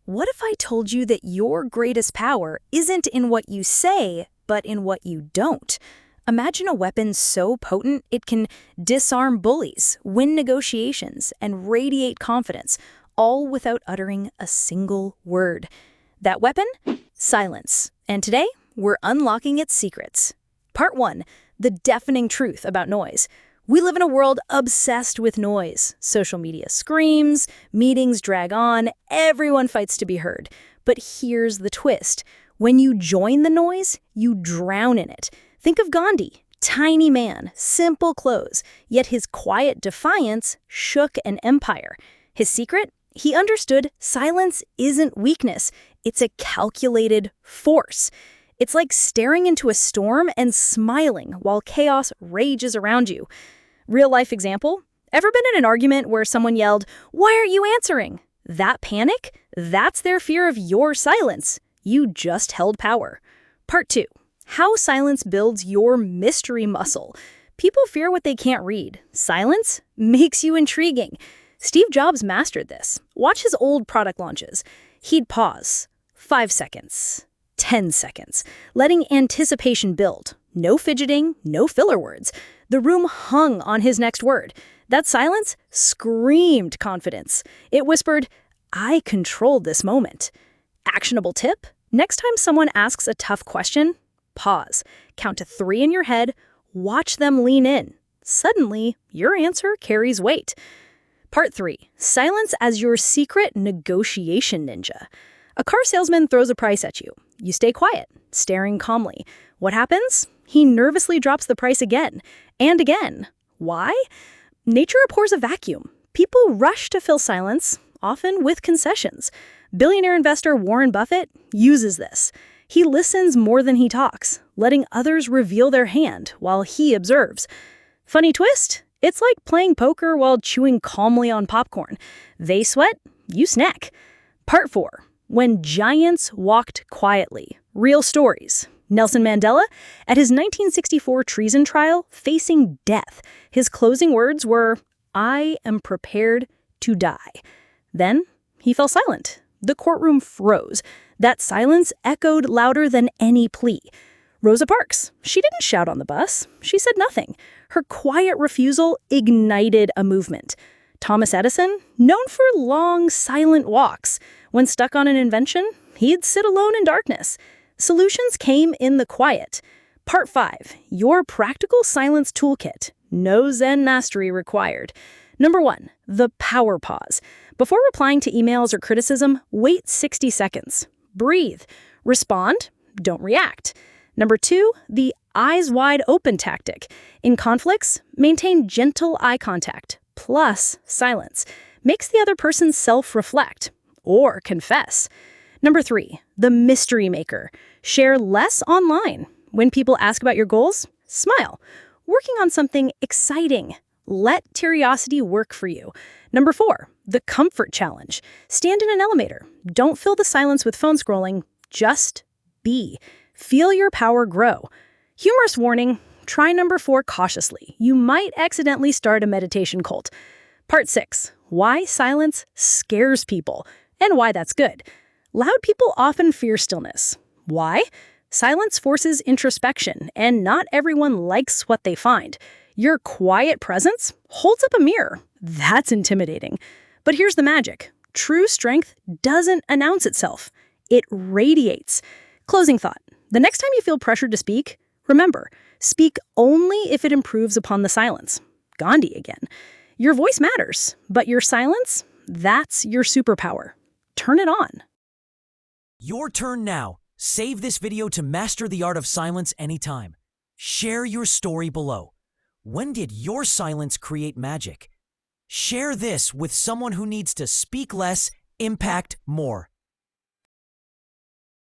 What if I told you that your greatest power isn't in what you say, but in what you don't? Imagine a weapon so potent it can disarm bullies, win negotiations, and radiate confidence, all without uttering a single word. That weapon? Silence. And today, we're unlocking its secrets. Part 1. The deafening truth about noise. We live in a world obsessed with noise. Social media screams, meetings drag on, everyone fights to be heard. But here's the twist. When you join the noise, you drown in it. Think of Gandhi, tiny man, simple clothes, yet his quiet defiance shook an empire. His secret? He understood silence isn't weakness, it's a calculated force. It's like staring into a storm and smiling while chaos rages around you. Real life example? Ever been in an argument where someone yelled, "Why aren't you answering?" That panic? That's their fear of your silence. You just held power. Part 2. How silence builds your mystery muscle. People fear what they can't read. Silence makes you intriguing. Steve Jobs mastered this. Watch his old product launches. He'd pause. 5 seconds. 10 seconds, letting anticipation build. No fidgeting, no filler words. The room hung on his next word. That silence screamed confidence. It whispered, "I controlled this moment." Actionable tip? Next time someone asks a tough question, pause. Count to 3 in your head. Watch them lean in. Suddenly, your answer carries weight. Part 3. Silence as your secret negotiation ninja. A car salesman throws a price at you. You stay quiet, staring calmly. What happens? He nervously drops the price again and again. Why? Nature abhors a vacuum. People rush to fill silence, often with concessions. Billionaire investor Warren Buffett uses this. He listens more than he talks, letting others reveal their hand while he observes. Funny twist? It's like playing poker while chewing calmly on popcorn. They sweat, you snack. Part 4. When giants walked quietly. Real stories. Nelson Mandela, at his 1964 treason trial, facing death, his closing words were, "I am prepared to die." Then he fell silent. The courtroom froze. That silence echoed louder than any plea. Rosa Parks, she didn't shout on the bus. She said nothing. Her quiet refusal ignited a movement. Thomas Edison, known for long, silent walks. When stuck on an invention, he'd sit alone in darkness. Solutions came in the quiet. Part 5. Your practical silence toolkit. No Zen mastery required. Number 1. The power pause. Before replying to emails or criticism, wait 60 seconds. Breathe. Respond. Don't react. Number 2. The eyes wide open tactic. In conflicts, maintain gentle eye contact, plus silence. Makes the other person self-reflect or confess. Number 3. The mystery maker. Share less online. When people ask about your goals, smile. Working on something exciting. Let curiosity work for you. Number 4. The comfort challenge. Stand in an elevator. Don't fill the silence with phone scrolling. Just be. Feel your power grow. Humorous warning. Try number 4 cautiously. You might accidentally start a meditation cult. Part 6. Why silence scares people and why that's good. Loud people often fear stillness. Why? Silence forces introspection, and not everyone likes what they find. Your quiet presence holds up a mirror. That's intimidating. But here's the magic. True strength doesn't announce itself. It radiates. Closing thought. The next time you feel pressured to speak, remember, speak only if it improves upon the silence. Gandhi again. Your voice matters, but your silence, that's your superpower. Turn it on. Your turn now. Save this video to master the art of silence anytime. Share your story below. When did your silence create magic? Share this with someone who needs to speak less, impact more.